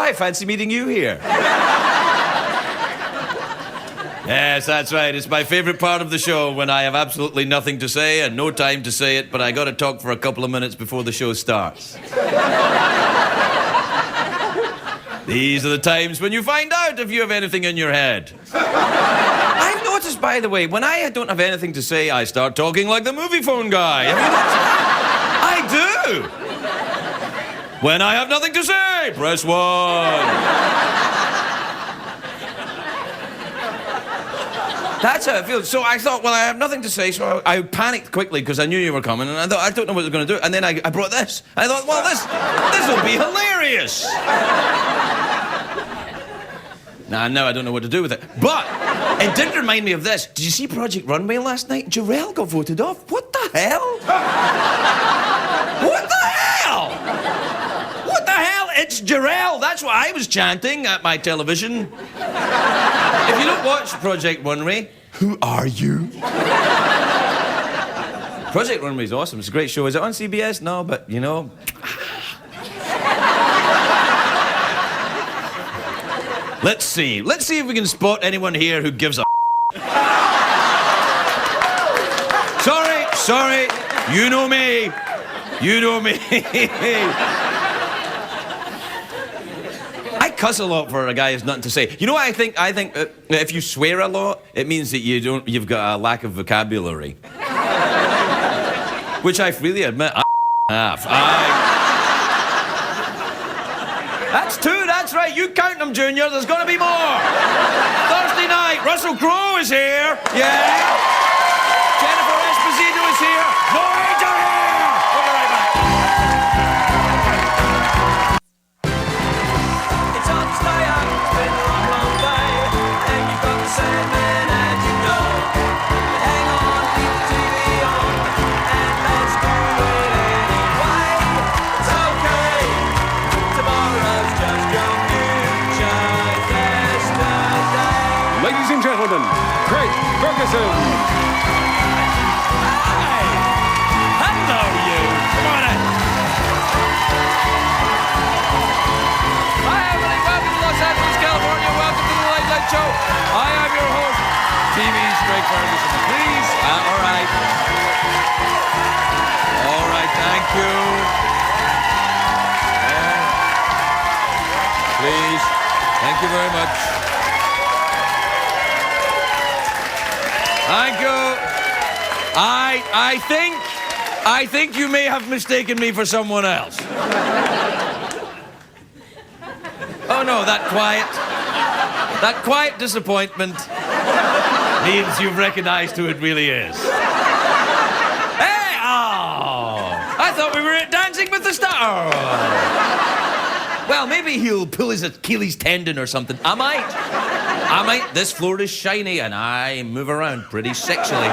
Hi, fancy meeting you here. Yes, that's right. It's my favourite part of the show when I have absolutely nothing to say and no time to say it, but I got to talk for a couple of minutes before the show starts. These are the times when you find out if you have anything in your head. I've noticed, by the way, when I don't have anything to say, I start talking like the movie phone guy. Have you noticed? I do. When I have nothing to say, press 1. That's how it feels. So I thought, well, I have nothing to say, so I panicked quickly because I knew you were coming, and I thought, I don't know what they're going to do. And then I brought this. I thought, well, this will be hilarious. Now I don't know what to do with it. But it did remind me of this. Did you see Project Runway last night? Jarrell got voted off. What the hell? What the hell? What the hell? It's Jarrell. That's what I was chanting at my television. If you don't watch Project Runway, who are you? Project Runway is awesome. It's a great show. Is it on CBS? No, but, you know... Let's see if we can spot anyone here who gives a Sorry. You know me. I cuss a lot for a guy who's nothing to say. You know what I think? I think if you swear a lot, it means that you've got a lack of vocabulary. Which I freely admit I have. That's 2, that's right. You count them, Junior. There's gonna be more. Thursday night, Russell Crowe is here. Yeah. Jennifer Esposito is here. No age are here. We'll be right back. It's hard to stay up. It's been a long, long day. And you've got the same man and you know. Hang on, leave the TV on. And let's do it anyway. It's okay. Tomorrow's just your future yesterday. Ladies and gentlemen, Craig Ferguson. Hi! Hello, you! Come on in. Hi, everybody. Welcome to Los Angeles, California. Welcome to the Late Night Show. I am your host, TV's Craig Ferguson. Please, all right. All right, thank you. Please. Thank you very much. Thank you. I think you may have mistaken me for someone else. Oh no, that quiet disappointment means you've recognized who it really is. Hey, I thought we were at Dancing with the Stars. Well, maybe he'll pull his Achilles tendon or something. I might. This floor is shiny and I move around pretty sexily.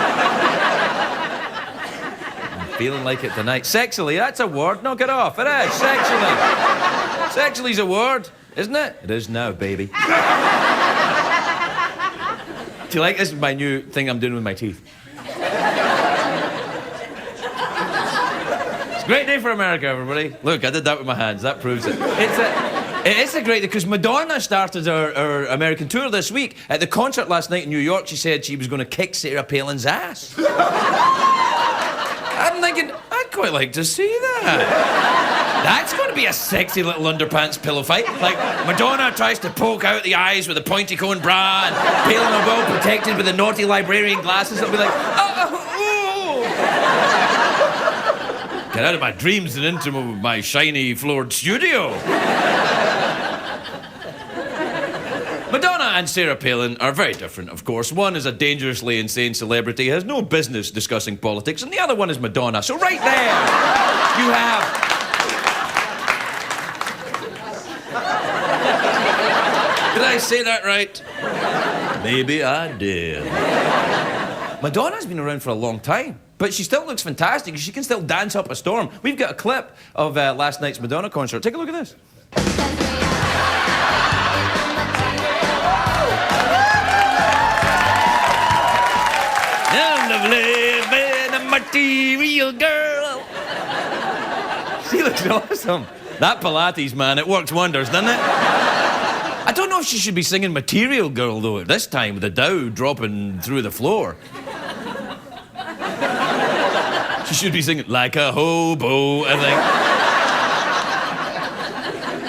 I'm feeling like it tonight. Sexily, that's a word. Knock it off. It is. Sexily. Sexually's a word, isn't it? It is now, baby. Do you like this? Is my new thing I'm doing with my teeth. Great day for America, everybody. Look, I did that with my hands. That proves it. It's a great day because Madonna started her American tour this week. At the concert last night in New York, she said she was going to kick Sarah Palin's ass. I'm thinking, I'd quite like to see that. That's going to be a sexy little underpants pillow fight. Like, Madonna tries to poke out the eyes with a pointy cone bra, and Palin are well protected with the naughty librarian glasses. It'll be like, get out of my dreams and into my shiny floored studio. Madonna and Sarah Palin are very different, of course. One is a dangerously insane celebrity, has no business discussing politics, and the other one is Madonna. So right there, you have... Did I say that right? Maybe I did. Madonna's been around for a long time. But she still looks fantastic. She can still dance up a storm. We've got a clip of last night's Madonna concert. Take a look at this. I'm living a material girl. She looks awesome. That Pilates, man, it works wonders, doesn't it? I don't know if she should be singing Material Girl, though, at this time, with the dough dropping through the floor. She should be singing Like a Hobo, I think.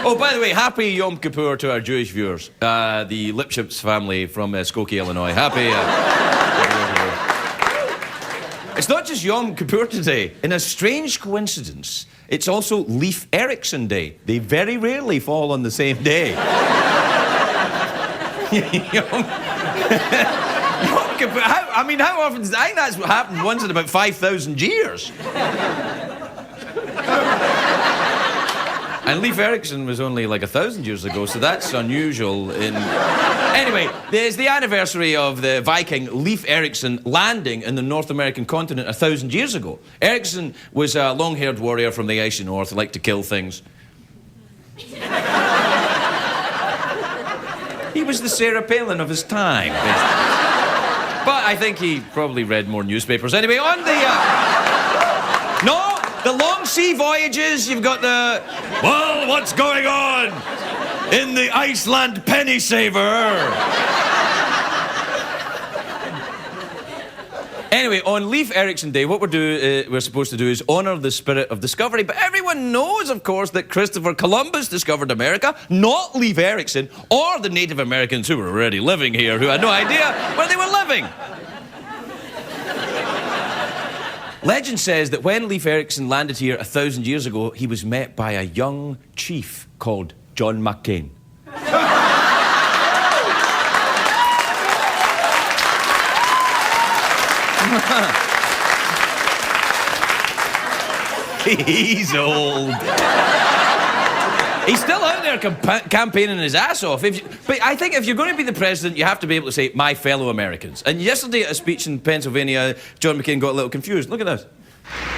Oh, by the way, happy Yom Kippur to our Jewish viewers. The Lipschitz family from Skokie, Illinois. Happy... It's not just Yom Kippur today. In a strange coincidence, it's also Leif Erikson Day. They very rarely fall on the same day. Yom Kippur. How often? I think that's what happened once in about 5,000 years. And Leif Erikson was only like 1,000 years ago, so that's unusual in... Anyway, there's the anniversary of the Viking Leif Erikson landing in the North American continent 1,000 years ago. Erikson was a long-haired warrior from the icy north who liked to kill things. He was the Sarah Palin of his time. But I think he probably read more newspapers. Anyway, on the... No! The long sea voyages, you've got the... Well, what's going on in the Iceland penny saver? Anyway, on Leif Erikson Day, what we're supposed to do is honour the spirit of discovery. But everyone knows, of course, that Christopher Columbus discovered America, not Leif Erikson, or the Native Americans who were already living here, who had no idea where they were living. Legend says that when Leif Erikson landed here 1,000 years ago, he was met by a young chief called John McCain. He's old. He's still out there campaigning his ass off. But I think if you're going to be the president, you have to be able to say, my fellow Americans. And yesterday at a speech in Pennsylvania, John McCain got a little confused. Look at this.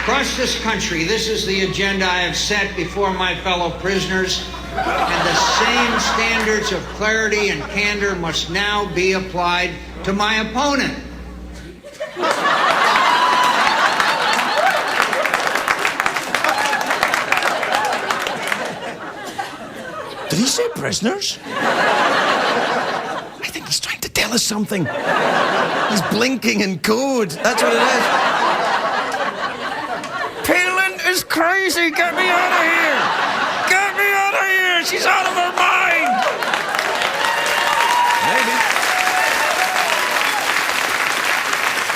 Across this country, this is the agenda I have set before my fellow prisoners. And the same standards of clarity and candor must now be applied to my opponent. Did he say prisoners? I think he's trying to tell us something. He's blinking in code. That's what it is. Palin is crazy. Get me out of here. Get me out of here. She's out of her mind. Maybe.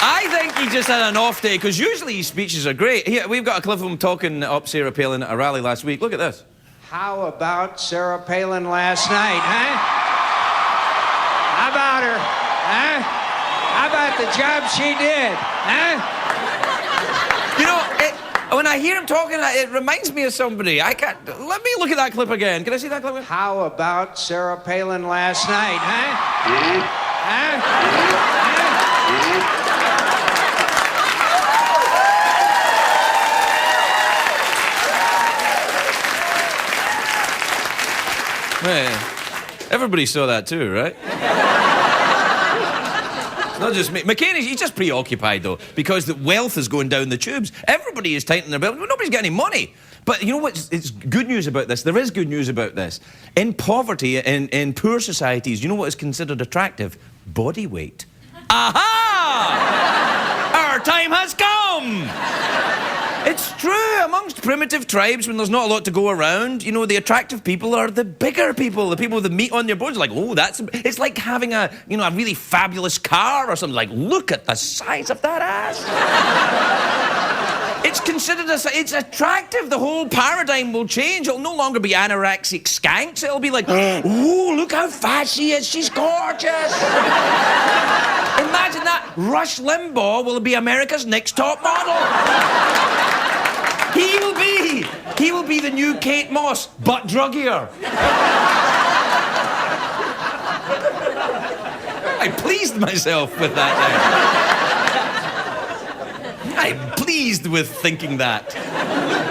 I think he just had an off day, because usually his speeches are great. Here, we've got a clip of him talking up Sarah Palin at a rally last week. Look at this. How about Sarah Palin last night, huh? How about her, huh? How about the job she did, huh? You know, when I hear him talking, it reminds me of somebody. I can't... Let me look at that clip again. Can I see that clip again? How about Sarah Palin last night, huh? Huh? Man, everybody saw that too, right? It's not just me. McCain, he's just preoccupied, though, because the wealth is going down the tubes. Everybody is tightening their belt. Nobody's got any money. But you know what? It's good news about this. There is good news about this. In poverty, in poor societies, you know what is considered attractive? Body weight. Aha! Our time has come! It's true, amongst primitive tribes, when there's not a lot to go around, you know, the attractive people are the bigger people, the people with the meat on their bones. Like, oh, that's... It's like having a really fabulous car or something. Like, look at the size of that ass. It's considered it's attractive. The whole paradigm will change. It'll no longer be anorexic skanks. It'll be like, oh, look how fat she is. She's gorgeous. Imagine that. Rush Limbaugh will be America's next top model. He will be the new Kate Moss, but druggier. I pleased myself with that now. I'm pleased with thinking that.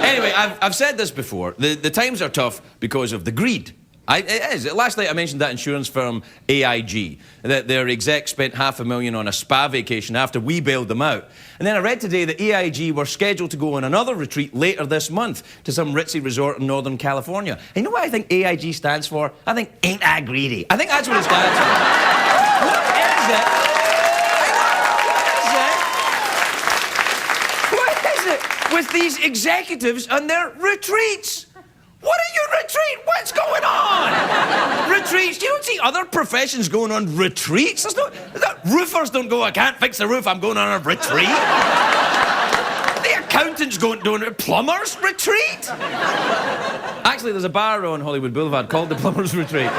Anyway, I've said this before. The times are tough because of the greed It is. Last night I mentioned that insurance firm AIG, that their exec spent $500,000 on a spa vacation after we bailed them out. And then I read today that AIG were scheduled to go on another retreat later this month to some ritzy resort in Northern California. And you know what I think AIG stands for? I think ain't I greedy. I think that's what it stands for. What is it? With these executives and their retreats? What are your retreat? What's going on? Retreats? You don't see other professions going on retreats. Roofers don't go, I can't fix the roof, I'm going on a retreat. The accountants go doing a plumber's retreat. Actually, there's a bar on Hollywood Boulevard called the Plumber's Retreat.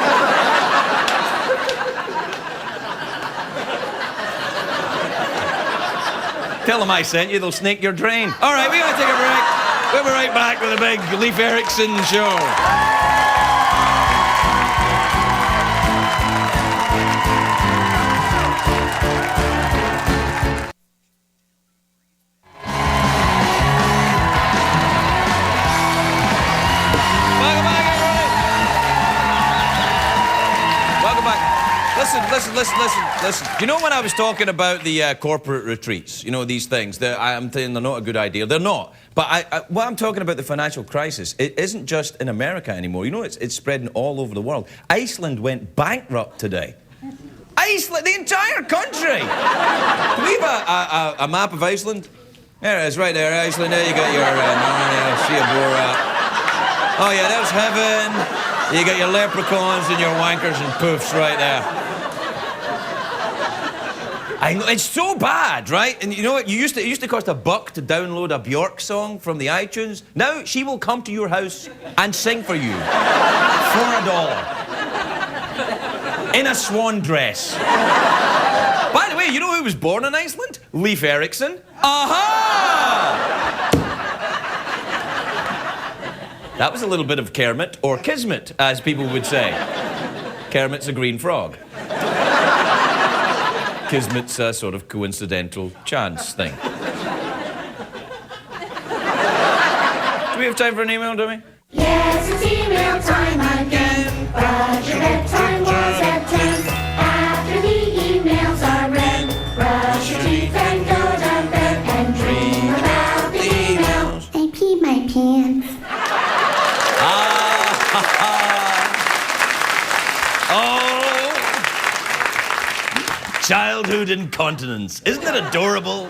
Tell them I sent you, they'll snake your drain. All right, we gotta take a break. We'll be right back with a big Leif Erikson show. Listen. Do you know when I was talking about the corporate retreats, you know, these things, I'm saying they're not a good idea. They're not. But what I'm talking about, the financial crisis, it isn't just in America anymore. You know, it's spreading all over the world. Iceland went bankrupt today. Iceland, the entire country. Do we have a map of Iceland? There it is, right there, Iceland. There you got your Narnia, Sea of Borat. Oh, yeah, there's heaven. You got your leprechauns and your wankers and poofs right there. I know, it's so bad, right? And you know what? It used to cost $1 to download a Bjork song from the iTunes. Now she will come to your house and sing for you for $1 in a swan dress. By the way, you know who was born in Iceland? Leif Erikson. Aha! That was a little bit of Kermit, or Kismet, as people would say. Kermit's a green frog. Kismet's a sort of coincidental chance thing. Do we have time for an email, do we? Yes, it's email time again. But your bedtime was at 10. After the emails are read, brush your teeth and go to bed and dream about the emails. I peed my pants. Oh, childhood incontinence. Isn't it adorable?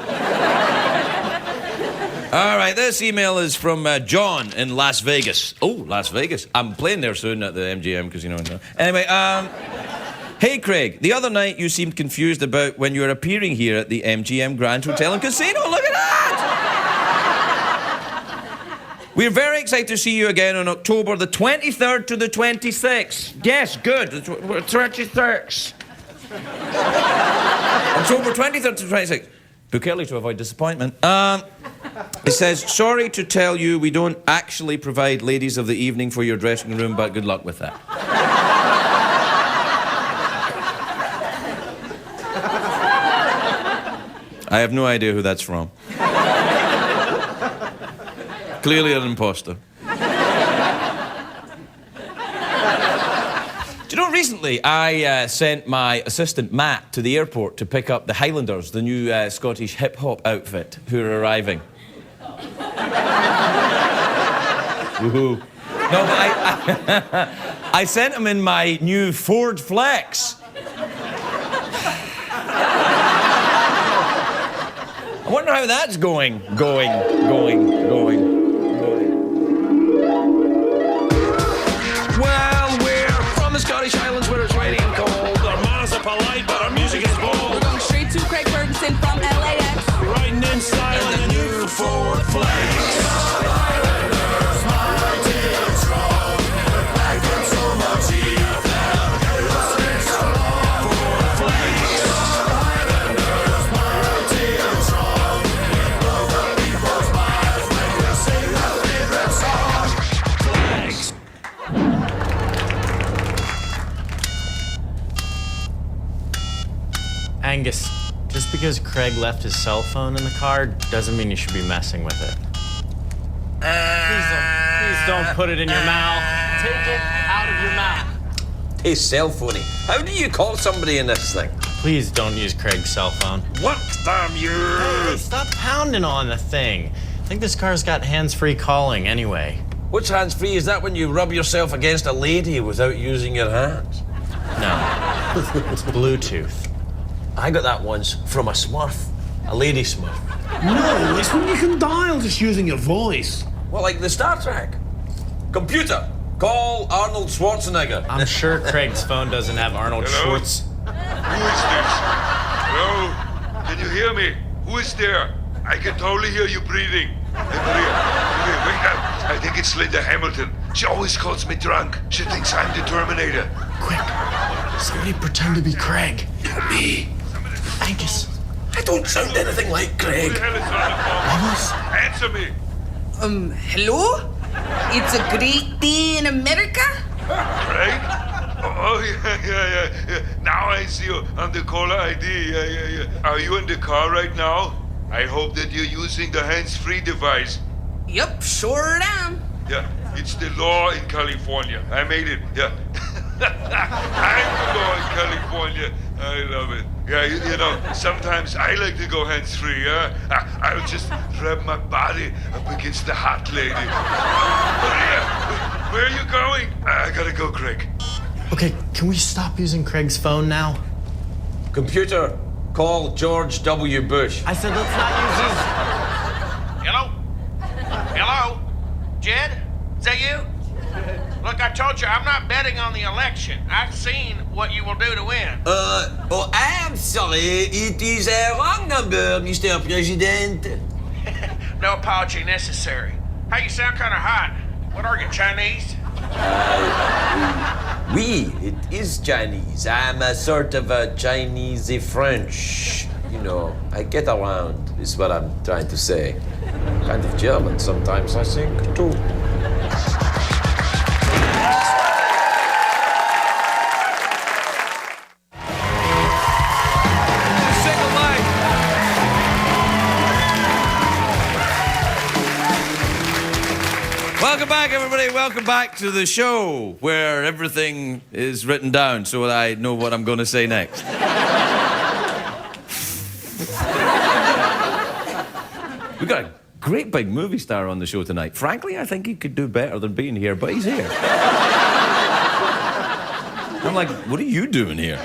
All right, this email is from John in Las Vegas. Oh, Las Vegas. I'm playing there soon at the MGM Casino. Anyway, hey, Craig, the other night you seemed confused about when you were appearing here at the MGM Grand Hotel and Casino. Look at that! We're very excited to see you again on October the 23rd to the 26th. Yes, good. 26. October 23rd to 26th. Book early to avoid disappointment. It says, sorry to tell you we don't actually provide ladies of the evening for your dressing room, but good luck with that. I have no idea who that's from. Clearly an imposter. Do you know, recently I sent my assistant Matt to the airport to pick up the Highlanders, the new Scottish hip-hop outfit, who are arriving. Woohoo. No, but I sent him in my new Ford Flex. I wonder how that's going. Well, we're from the Scottish Highlands where it's raining and cold. Our manners are polite, but our music is bold. We're going straight to Craig Ferguson from LAX. We're riding in style in the new Ford Flex. Angus, just because Craig left his cell phone in the car doesn't mean you should be messing with it. Please don't put it in your mouth. Take it out of your mouth. Okay, cell phony. How do you call somebody in this thing? Please don't use Craig's cell phone. What, damn you? Hey, stop pounding on the thing. I think this car's got hands-free calling anyway. What's hands-free? Is that when you rub yourself against a lady without using your hands? No, it's Bluetooth. I got that once from a Smurf. A lady Smurf. No, it's when you can dial just using your voice. Well, like the Star Trek. Computer, call Arnold Schwarzenegger. I'm sure Craig's phone doesn't have Arnold Hello? Schwartz. Who is this? Hello? Can you hear me? Who is there? I can totally hear you breathing. Hey, Maria, wake up. I think it's Linda Hamilton. She always calls me drunk. She thinks I'm the Terminator. Quick, somebody pretend to be Craig. Not me. Angus. I don't sound anything like Craig. Who the hell is on the phone? Vamos. Answer me. Hello? It's a great day in America? Craig? Oh, yeah. Now I see you on the caller ID. Yeah. Are you in the car right now? I hope that you're using the hands-free device. Yep, sure am. Yeah, it's the law in California. I made it. Yeah. I'm the law in California. I love it. Yeah, you know, sometimes I like to go hands-free, yeah? I'll just rub my body up against the hot lady. Maria, where are you going? I gotta go, Craig. Okay, can we stop using Craig's phone now? Computer, call George W. Bush. I said let's not use his... Hello? Hello? Jed? Is that you? Look, I told you, I'm not betting on the election. I've seen what you will do to win. Oh, I'm sorry. It is a wrong number, Mr. President. No apology necessary. Hey, you sound kind of hot. What are you, Chinese? Oui, it is Chinese. I'm a sort of a Chinese French. You know, I get around, is what I'm trying to say. Kind of German sometimes, I think, too. Welcome back, everybody. Welcome back to the show where everything is written down so that I know what I'm going to say next. We've got a great big movie star on the show tonight. Frankly, I think he could do better than being here, but he's here. I'm like, what are you doing here?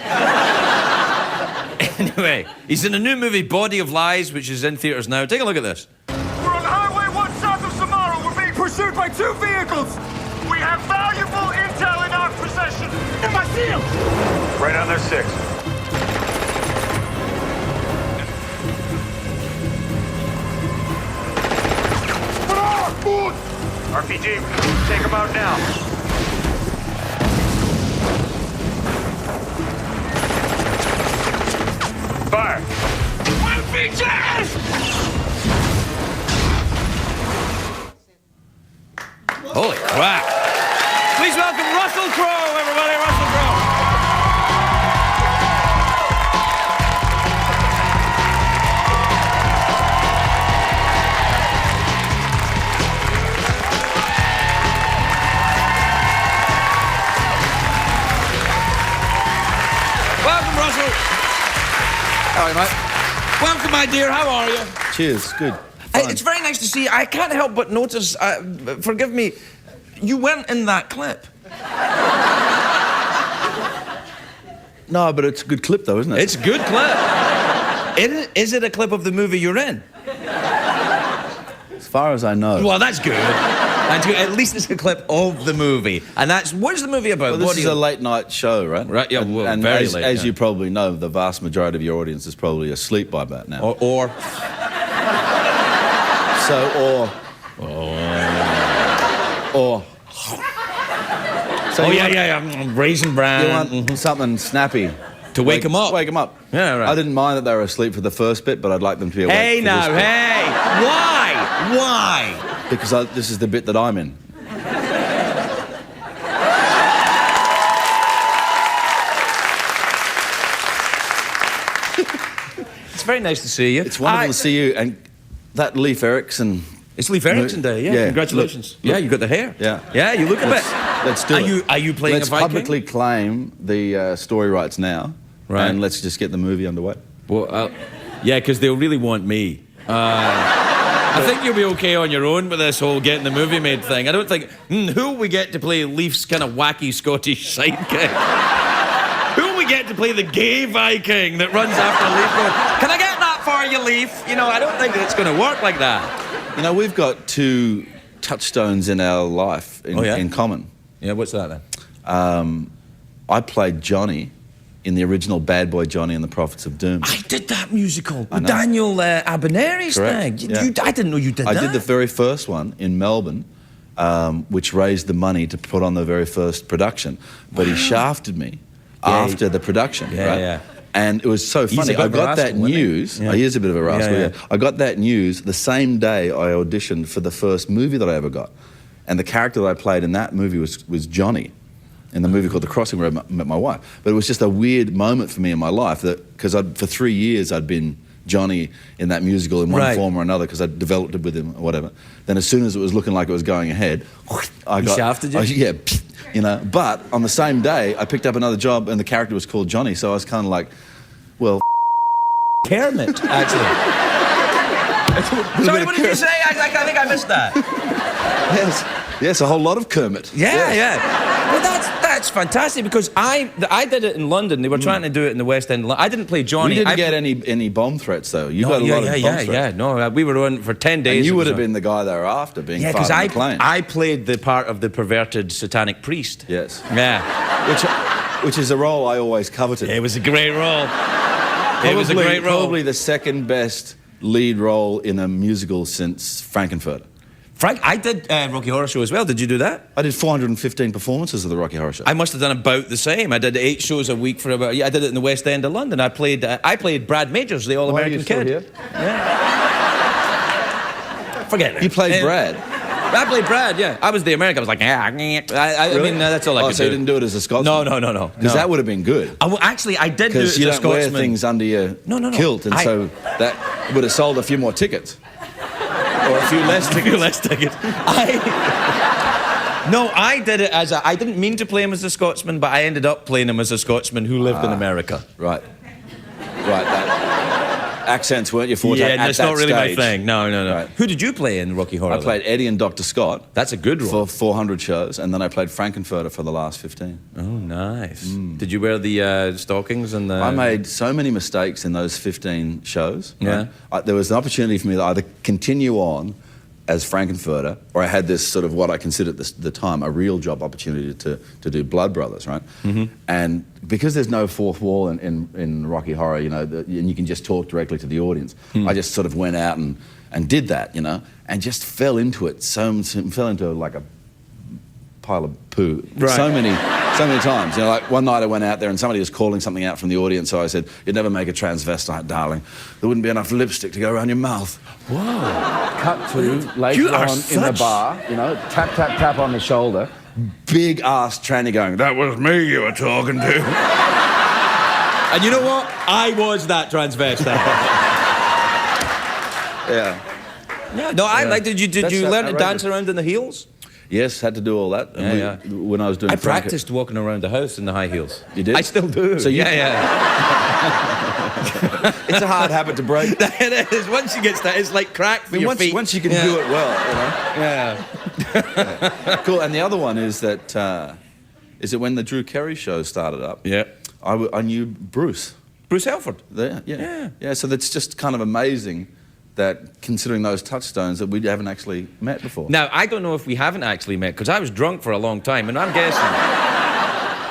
Anyway, he's in a new movie, Body of Lies, which is in theaters now. Take a look at this. We're on Highway 1 south of Samara. We're being pursued by 2 vehicles. We have valuable intel in our possession. In my field. Right on their 6. RPG, take them out now. Fire. Holy crap. Please welcome Russell Crowe, everybody. Russell Crowe. Welcome, Russell. Hello, mate. Welcome, my dear. How are you? Cheers, good. It's very nice to see you. I can't help but notice, forgive me, you weren't in that clip. No, but it's a good clip, though, isn't it? It's a good clip. Is it a clip of the movie you're in? As far as I know. Well, that's good. At least it's a clip of the movie. And that's... What is the movie about? Well, this is a late-night show, right? Right, yeah, well, and very as, late. as you probably know, the vast majority of your audience is probably asleep by about now. Or... So Raisin Bran. You want something snappy. To wake them up. Wake them up. Yeah, right. I didn't mind that they were asleep for the first bit, but I'd like them to be awake Hey, for now, this bit. hey! Why? Why? Because this is the bit that I'm in. It's very nice to see you. It's wonderful to see you. And that Leif Erikson It's Lee Ferguson Day, yeah. Congratulations. Look. Yeah, you got the hair. Yeah. Yeah, you look a bit. Let's do it. Are you playing Let's a Viking? publicly claim the story rights now, Right. and let's just get the movie underway. Well, yeah, because they'll really want me. I think you'll be okay on your own with this whole getting the movie made thing. I don't think... who will we get to play Leif's kind of wacky Scottish sidekick? Who will we get to play the gay Viking that runs after Leif going, can I get that for you, Leif? You know, I don't think it's going to work like that. You know, we've got two touchstones in our life in common. Yeah, what's that then? I played Johnny in the original Bad Boy Johnny and the Prophets of Doom. I did that musical with Daniel Abernethy's thing. I didn't know you did that. I did the very first one in Melbourne, which raised the money to put on the very first production. But he shafted me after the production, right? Yeah. And it was so funny. I got that news. He is a bit of a rascal, yeah. I got that news the same day I auditioned for the first movie that I ever got. And the character that I played in that movie was Johnny, in the movie called The Crossing, where I met my wife. But it was just a weird moment for me in my life, because for 3 years I'd been Johnny in that musical in one form or another, because I'd developed it with him or whatever. Then as soon as it was looking like it was going ahead, I got... shafted you? Yeah, you know. But on the same day, I picked up another job and the character was called Johnny, so I was kind of like, well... Kermit, actually. Sorry, what did you say? I think I missed that. Yes, a whole lot of Kermit. Yeah. Well, that's fantastic, because I did it in London. They were trying to do it in the West End. I didn't play Johnny. You didn't get any bomb threats, though. You got a lot of bomb threats. Yeah. No, we were on for 10 days. And you would have been the guy they were after, being because fired on the plane. I played the part of the perverted satanic priest. Yes. Yeah. Which is a role I always coveted. It was a great role. It was a great role. Probably the second best lead role in a musical since Frankenfurter. I did Rocky Horror Show as well. Did you do that? I did 415 performances of the Rocky Horror Show. I must have done about the same. I did 8 shows a week for about... I did it in the West End of London. I played Brad Majors, the All-American kid. Here? Yeah. Forget it. You played Brad? I played Brad, yeah. I was the American. I was like, really? I mean, that's all I could do. So you didn't do it as a Scotsman? No. Because that would have been good. Actually, I did do it as a Scotsman. Because you don't wear things under your kilt, and so that would have sold a few more tickets. Or a few less tickets. I did it as I didn't mean to play him as a Scotsman, but I ended up playing him as a Scotsman who lived in America. Right. Accents weren't your forte at that that's not really stage. my thing. No. Right. Who did you play in Rocky Horror? I played Eddie and Dr. Scott. That's a good role. For 400 shows, and then I played Frankenfurter for the last 15. Oh, nice. Did you wear the stockings and the... I made so many mistakes in those 15 shows. Yeah. Right? There was an opportunity for me to either continue on as Frankenfurter, or I had this sort of what I considered at the time a real job opportunity to do Blood Brothers, right? Mm-hmm. And because there's no fourth wall in Rocky Horror, you know, and you can just talk directly to the audience, I just sort of went out and did that, you know, and just fell into it. Fell into like a pile of poo so many times. You know, like one night I went out there and somebody was calling something out from the audience, so I said, "You'd never make a transvestite, darling. There wouldn't be enough lipstick to go around your mouth." Whoa. Cut to later on in the bar, you know, tap, tap, tap on the shoulder. Big ass tranny going, "That was me you were talking to." And you know what? I was that transvestite. Yeah. No, I like. Did you learn to dance around in the heels? Yes, had to do all that. When I was doing... I practiced walking around the house in the high heels. You did? I still do. So it's a hard habit to break. It is. Once you get started, it's like crack for your feet. Once you can do it well, you know? Yeah. Cool. And the other one is that when the Drew Carey show started up, I knew Bruce. Bruce Helford. Yeah, so that's just kind of amazing that, considering those touchstones, that we haven't actually met before. Now, I don't know if we haven't actually met, because I was drunk for a long time, and I'm guessing...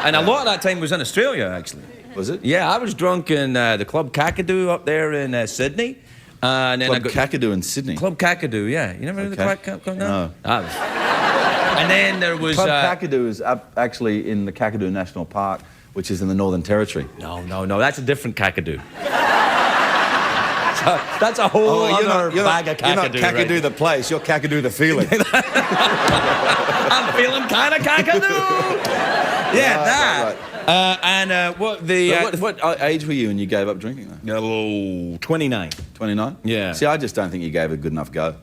And a lot of that time was in Australia, actually. Was it? Yeah, I was drunk in the Club Kakadu up there in Sydney. And then Club Kakadu in Sydney? Club Kakadu, yeah. You never heard of the Club? No. And then there was... Club Kakadu is up actually in the Kakadu National Park, which is in the Northern Territory. No, that's a different Kakadu. That's a whole other bag of Kakadu. You're not Kakadu right? the place, you're Kakadu the feeling. I'm feeling kind of Kakadu. Yeah, that. Right. What age were you when you gave up drinking, though? 29. 29? Yeah. See, I just don't think you gave it a good enough go.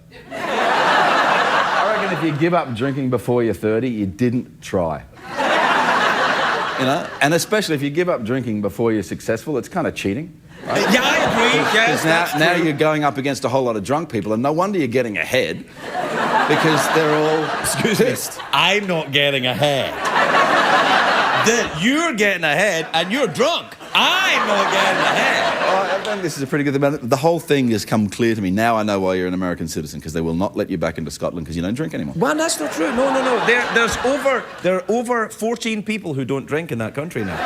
reckon if you give up drinking before you're 30, you didn't try. You know? And especially if you give up drinking before you're successful, it's kind of cheating. Right? Yeah, I agree. Yes, Now you're going up against a whole lot of drunk people, and no wonder you're getting ahead, because they're all pissed. I'm not getting ahead. You're getting ahead, and you're drunk. I'm not getting ahead. I think this is a pretty good thing. The whole thing has come clear to me. Now I know why you're an American citizen, because they will not let you back into Scotland because you don't drink anymore. Well, that's not true. No. There are over 14 people who don't drink in that country now.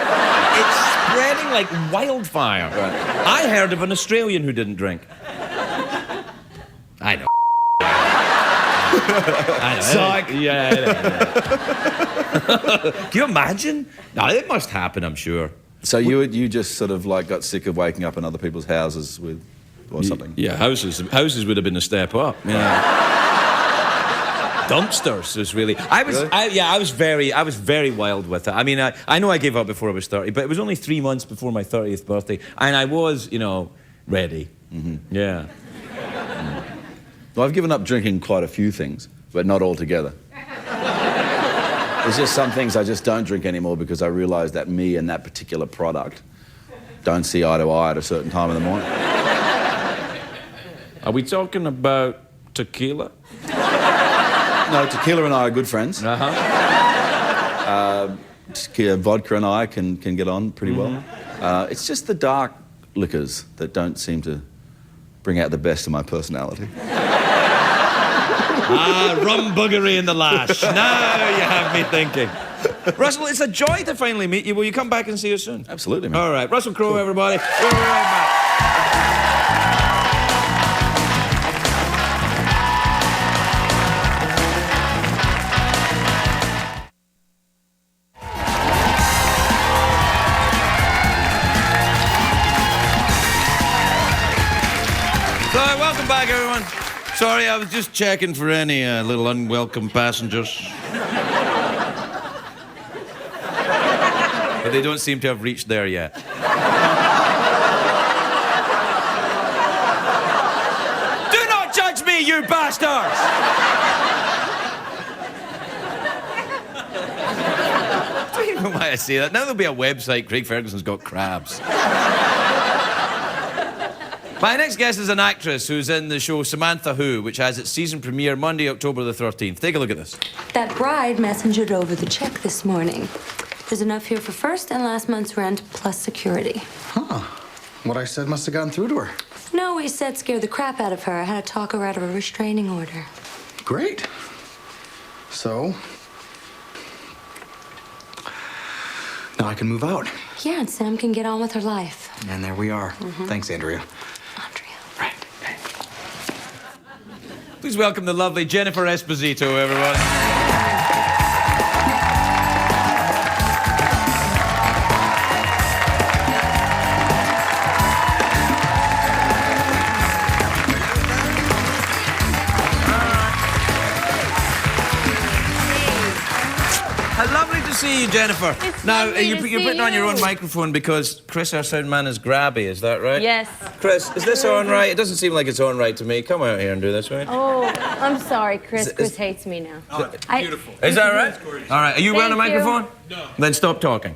It's spreading like wildfire. Right. I heard of an Australian who didn't drink. I know. I know. Psych. Yeah. Can you imagine? No, it must happen, I'm sure. So you just sort of like got sick of waking up in other people's houses with, or something? Yeah, houses would have been a step up. Yeah. Dumpsters was really. I was very wild with it. I mean, I know I gave up before I was 30, but it was only 3 months before my 30th birthday, and I was, ready. Mm-hmm. Yeah. Well, I've given up drinking quite a few things, but not altogether. There's just some things I just don't drink anymore because I realise that me and that particular product don't see eye to eye at a certain time in the morning. Are we talking about tequila? No, tequila and I are good friends. Vodka and I can get on pretty well. It's just the dark liquors that don't seem to bring out the best of my personality. Rum buggery in the lash. Now you have me thinking. Russell, it's a joy to finally meet you. Will you come back and see us soon? Absolutely, man. All right. Russell Crowe, everybody. We're right back. So, welcome back, everyone. Sorry, I was just checking for any little unwelcome passengers. But they don't seem to have reached there yet. Do not judge me, you bastards! I don't even know why I say that. Now there'll be a website, Craig Ferguson's got crabs. My next guest is an actress who's in the show Samantha Who, which has its season premiere Monday, October the 13th. Take a look at this. That bride messengered over the check this morning. There's enough here for first and last month's rent plus security. Huh. What I said must have gotten through to her. No, he said scare the crap out of her. I had to talk her out of a restraining order. Great. So, now I can move out. Yeah, and Sam can get on with her life. And there we are. Thanks, Andrea. Right. Please welcome the lovely Jennifer Esposito, everyone. Lovely to see you, Jennifer. It's now, lovely you're to putting see on your you. own microphone because Chris, our sound man, is grabby. Is that right? Yes. Chris, is this on right? It doesn't seem like it's on right to me. Come out here and do this, right? Oh, I'm sorry, Chris. Chris hates me now. Oh, beautiful. Is that right? All right. Are you wearing a Thank you. microphone? No. Then stop talking.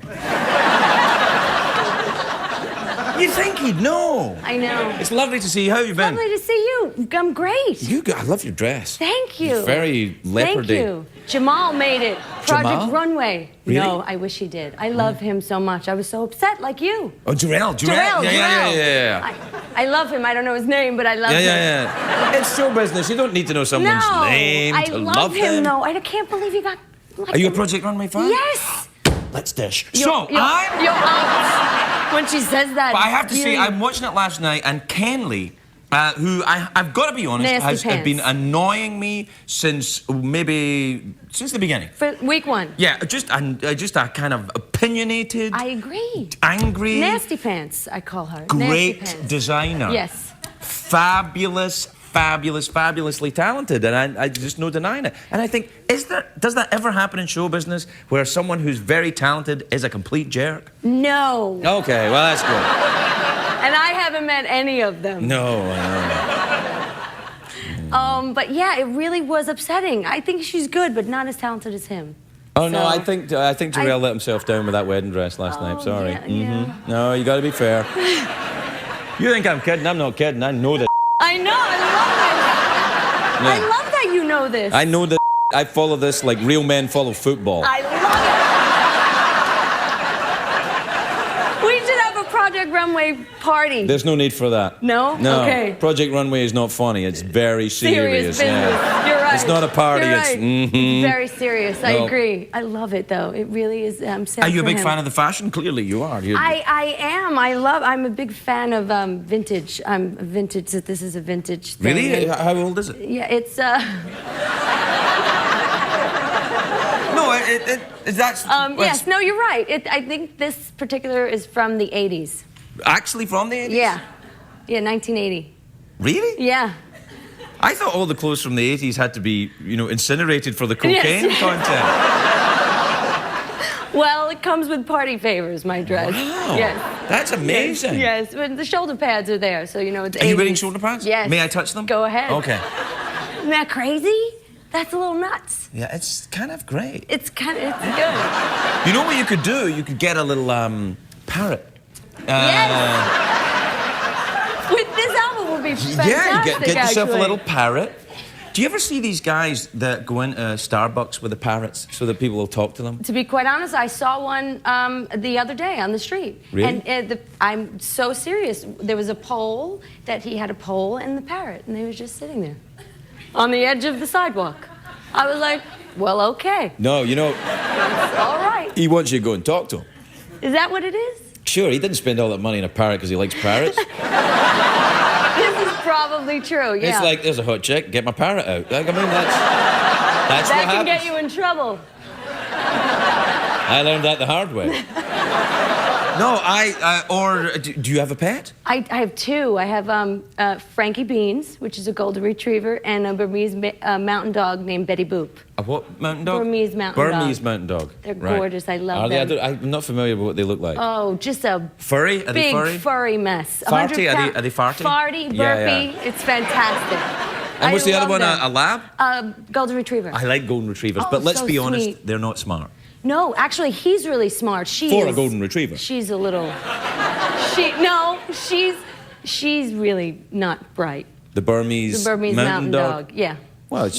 You think he'd know? I know. It's lovely to see you. How have you been? Lovely to see you. I'm great. I love your dress. Thank you. It's very leopardy. Thank you. Jamal made it. Project Jamal? Runway. Really? No, I wish he did. I love him so much. I was so upset, like you. Oh, Jarrell. Yeah. I love him. I don't know his name, but I love him. Yeah. It's show business. You don't need to know someone's name to love them. I love him, though. I can't believe you got... Are you a Project Runway fan? Yes. Let's dish. Your aunt, when she says that... But I have to say, I'm watching it last night, and Kenley, who I've got to be honest, has been annoying me since the beginning. For week one. Yeah, just a kind of opinionated... I agree. Angry... Nasty Pants, I call her. Great Nasty Pants. designer. Yes. Fabulously talented, and I just no denying it. And I think, does that ever happen in show business where someone who's very talented is a complete jerk? No. Okay, well, that's good. And I haven't met any of them. No. But yeah, it really was upsetting. I think she's good, but not as talented as him. Oh, no, So- I think Terrell let himself down with that wedding dress last night. Sorry. yeah. No, you got to be fair. You think I'm kidding? I'm not kidding. I know that. I know, I love that. Yeah. I love that you know this. I know that. I follow this like real men follow football. I love it. We should have a Project Runway party. There's no need for that. No? No. Okay. Project Runway is not funny. It's very serious. Business. Yeah. You're right. It's not a party. You're It's right. It's very serious. I No. agree. I love it though. It really is. I'm sad Are you a for big him. fan of the fashion? Clearly, you are. I am. I'm a big fan of vintage. I'm vintage. This is a vintage thing. Really? And- How old is it? Yeah, it's No, that's. yes, no, you're right. I think this particular is from the 80s. Actually from the 80s? Yeah. Yeah, 1980. Really? Yeah. I thought all the clothes from the 80s had to be, incinerated for the cocaine Yes. content. Well, it comes with party favors, my dress. Wow. Yes. That's amazing. Yes, but the shoulder pads are there, so it's Are you 80s. wearing shoulder pads? Yes. May I touch them? Go ahead. Okay. Isn't that crazy? That's a little nuts. Yeah, it's kind of great. It's good. You know what you could do? You could get a little parrot. Yes. With this album would be fantastic, Yeah, you get yourself a actually. little parrot. Do you ever see these guys that go into Starbucks with the parrots so that people will talk to them? To be quite honest, I saw one the other day on the street. Really? And I'm so serious. There was a pole that he had a pole and the parrot, and they was just sitting there on the edge of the sidewalk. I was like, well, okay. No, All right. he wants you to go and talk to him. Is that what it is? Sure, he didn't spend all that money on a parrot because he likes parrots. This is probably true, yeah. It's like, there's a hot chick, get my parrot out. Like, I mean, that's that what can happens. get you in trouble. I learned that the hard way. No, do you have a pet? I have two. I have Frankie Beans, which is a golden retriever, and a Burmese mountain dog named Betty Boop. A what mountain dog? Burmese mountain dog. Burmese mountain dog. They're Right. gorgeous. I love Are they? them. I'm not familiar with what they look like. Oh, just a Furry? Are they big furry? furry mess. Farty? 100 Are they farty? Farty, burpy. Yeah, yeah. It's fantastic. And what's I the other love one? them. A lab? Golden retriever. I like golden retrievers, Oh, but let's so be honest, sweet. they're not smart. No, actually, he's really smart. She For a is- golden retriever. She's a little. She's really not bright. The Burmese, The Burmese mountain dog. Yeah. Well,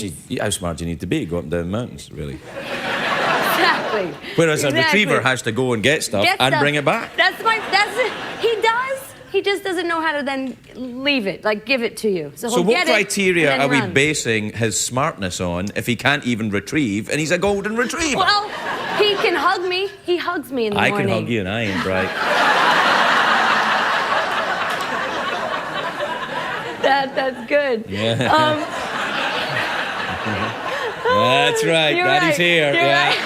how smart do you need to be? Go up and down mountains, really. Exactly. Whereas a Exactly. retriever has to go and get stuff Get and stuff. bring it back. That's it. He does. He just doesn't know how to then leave it, like give it to you. So So he'll what get it criteria and are then we run. basing his smartness on if he can't even retrieve and he's a golden retriever? Well, he can hug me. He hugs me in the I morning. can hug you and I ain't bright. That's good. Yeah. That's right. You're Daddy's right. here. You're yeah. right.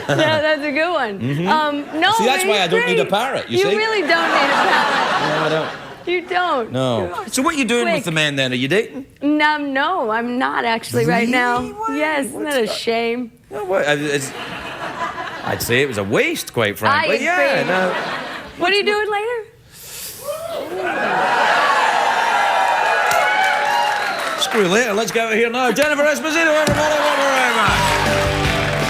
That's a good one. No, See, that's but why I he's don't need a great. parrot, you see? really don't need a parrot. No, I don't. You don't. No. So what are you doing Quick. with the men then? Are you dating? No, I'm not actually right now. Why? Yes, isn't that a shame? No, I'd say it was a waste, quite frankly. agree. Yeah. No. What are you doing later? Screw later. Let's get out of here now. Jennifer Esposito, everybody. Thank you very much.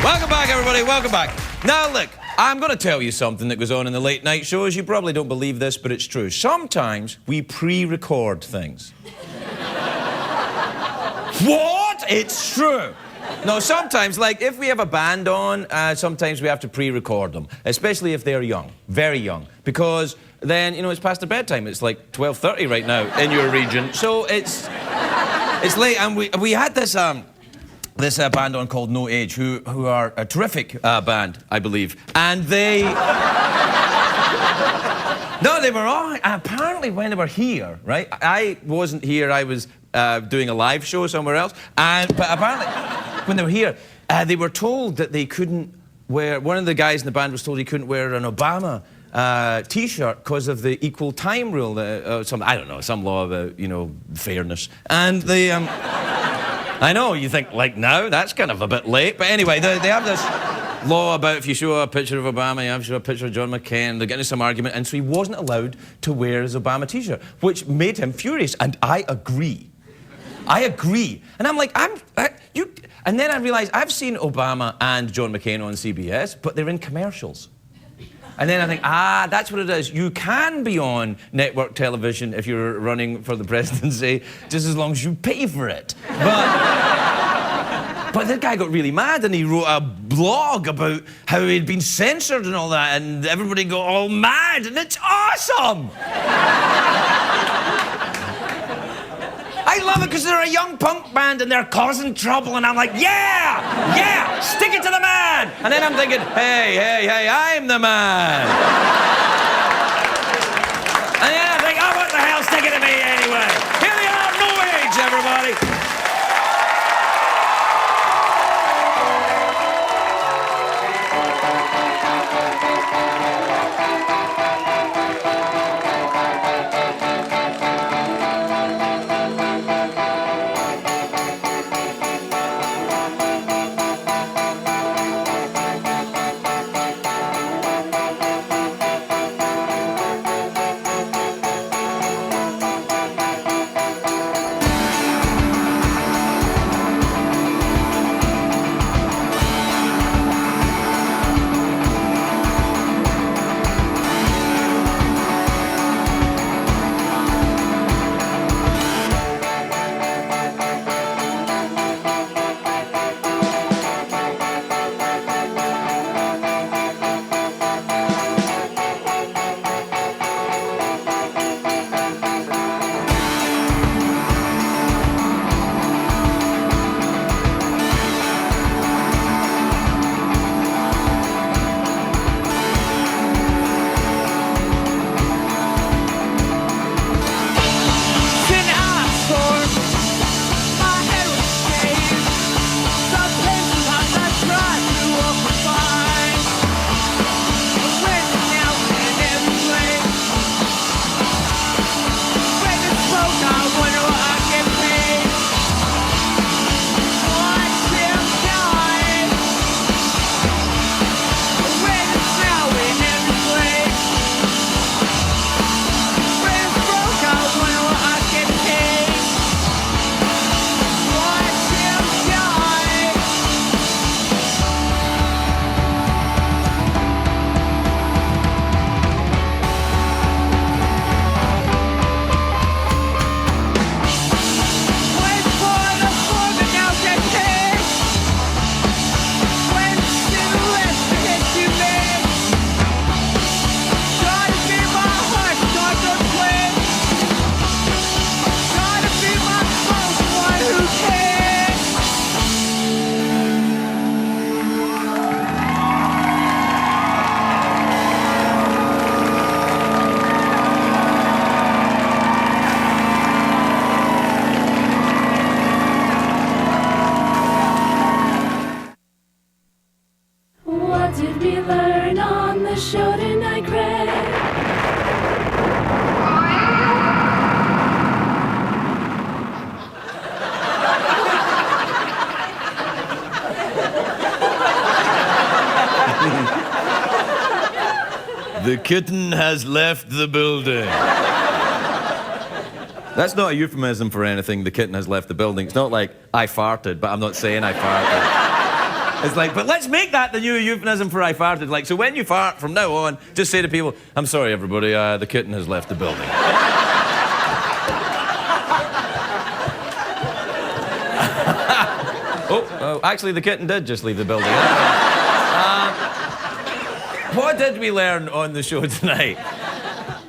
Welcome back, everybody. Welcome back. Now, look, I'm going to tell you something that goes on in the late night shows. You probably don't believe this, but it's true. Sometimes we pre-record things. What? It's true. No, sometimes, like, if we have a band on, sometimes we have to pre-record them, especially if they're young, very young, because then, it's past their bedtime. It's like 12:30 right now in your region, so it's late. And we had this band on called No Age, who are a terrific band, I believe, and they. No, they were all. Apparently, when they were here, right? I wasn't here. I was doing a live show somewhere else. But apparently, when they were here, they were told that they couldn't wear. One of the guys in the band was told he couldn't wear an Obama T-shirt because of the equal time rule. I don't know, some law about, you know, fairness. And they, I know, you think, like, now? That's kind of a bit late. But anyway, they have this law about if you show a picture of Obama, you have to show a picture of John McCain. They're getting into some argument, and so he wasn't allowed to wear his Obama T-shirt, which made him furious, and I agree. I agree. And I'm like, and then I realized I've seen Obama and John McCain on CBS, but they're in commercials. And then I think, that's what it is. You can be on network television if you're running for the presidency, just as long as you pay for it. But this guy got really mad and he wrote a blog about how he'd been censored and all that, and everybody got all mad, and it's awesome! I love it because they're a young punk band and they're causing trouble, and I'm like, yeah, stick it to the man. And then I'm thinking, hey, I'm the man. And then I think, what the hell, stick it to me anyway. Here we are, no age, everybody. The kitten has left the building. That's not a euphemism for anything, the kitten has left the building. It's not like, I farted, but I'm not saying I farted. It's like, but let's make that the new euphemism for I farted. Like, so when you fart, from now on, just say to people, I'm sorry, everybody, the kitten has left the building. Oh, actually, the kitten did just leave the building. What did we learn on the show tonight?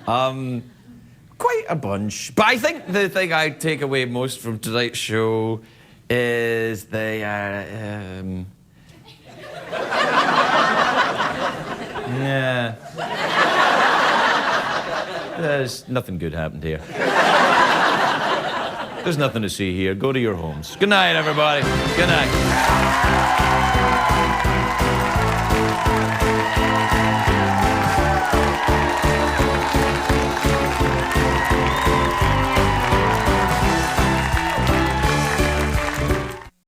Quite a bunch. But I think the thing I take away most from tonight's show is yeah. There's nothing good happened here. There's nothing to see here. Go to your homes. Good night, everybody. Good night.